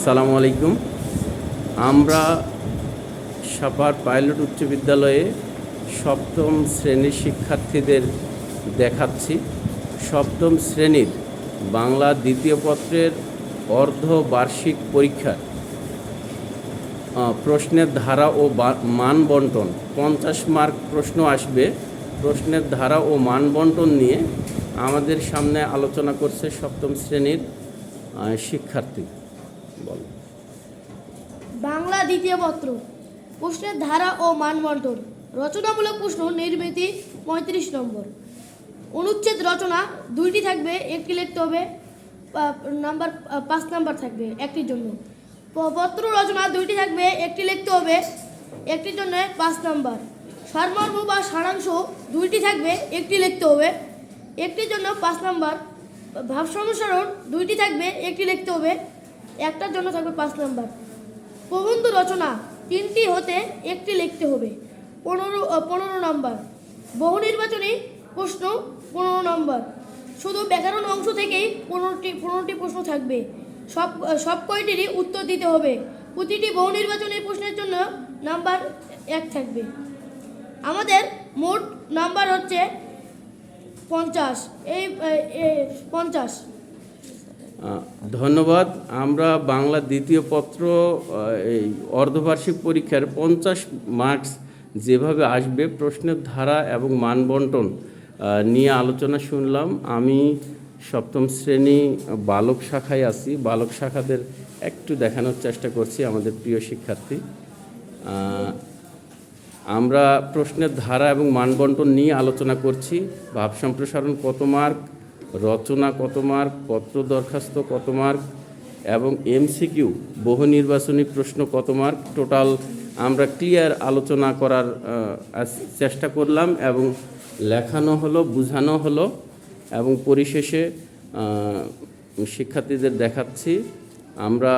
আসসালামু আলাইকুম। আমরা সাপার পাইলট উচ্চ বিদ্যালয়ে সপ্তম শ্রেণীর শিক্ষার্থীদের দেখাচ্ছি সপ্তম শ্রেণীর বাংলা দ্বিতীয় পত্রের অর্ধবার্ষিক পরীক্ষার প্রশ্নের ধারা ও মান বন্টন। 50 মার্ক প্রশ্ন আসবে। প্রশ্নের ধারা ও মান বন্টন নিয়ে আমাদের সামনে আলোচনা করছে সপ্তম শ্রেণীর শিক্ষার্থী। বল। বাংলা দ্বিতীয় পত্র, প্রশ্নের ধারা ও মান বন্টন। রচনামূলক প্রশ্ন নির্মিতি 35 নম্বর। অনুচ্ছেদ রচনা দুইটি থাকবে, একটি লিখতে হবে, নাম্বার 5 নাম্বার থাকবে একটির জন্য। পত্র রচনা দুইটি থাকবে, একটি লিখতে হবে, একটির জন্য 5 নাম্বার। সারমর্ম বা সারাংশ দুইটি থাকবে, একটি লিখতে হবে, একটির জন্য 5 নাম্বার। ভাব সম্প্রসারণ দুইটি থাকবে, একটি লিখতে হবে, একটার জন্য থাকবে 5 নাম্বার। প্রবন্ধ রচনা 3টি হতে একটি লিখতে হবে, 15 নম্বর। বহু নির্বাচনী প্রশ্ন 15 নম্বর। শুধু ব্যাকরণ অংশ থেকেই 15টি প্রশ্ন থাকবে, সব কয়টিরই উত্তর দিতে হবে। প্রতিটি বহু নির্বাচনী প্রশ্নের জন্য নাম্বার 1 থাকবে। আমাদের মোট নাম্বার হচ্ছে 50। এই 50। ধন্যবাদ। আমরা বাংলা দ্বিতীয় পত্র এই অর্ধবার্ষিক পরীক্ষার 50 মার্কস যেভাবে আসবে প্রশ্নের ধারা এবং মান বন্টন নিয়ে আলোচনা শুনলাম। আমি সপ্তম শ্রেণী বালক শাখায় আছি। বালক শাখাদের একটু দেখানোর চেষ্টা করছি আমাদের প্রিয় শিক্ষার্থী। আমরা প্রশ্নের ধারা এবং মান বন্টন নিয়ে আলোচনা করছি। ভাব সম্প্রসারণ কত মার্ক, রচনা কত মার্ক, পত্র দরখাস্ত কত মার্ক এবং এমসিকিউ বহু নির্বাচনী প্রশ্ন কত মার্ক, টোটাল আমরা ক্লিয়ার আলোচনা করার চেষ্টা করলাম এবং লেখানো হলো, বোঝানো হলো এবং পরিশেষে শিক্ষার্থীদের দেখাচ্ছি। আমরা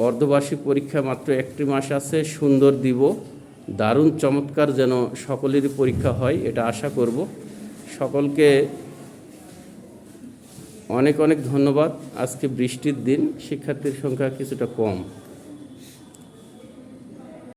অর্ধবার্ষিক পরীক্ষা মাত্র 1টি মাস আছে, সুন্দর দিব, দারুণ চমৎকার যেন সকলেরই পরীক্ষা হয় এটা আশা করব। সকলকে অনেক অনেক ধন্যবাদ। আজকে বৃষ্টির দিন, শিক্ষার্থীর সংখ্যা কিছুটা কম।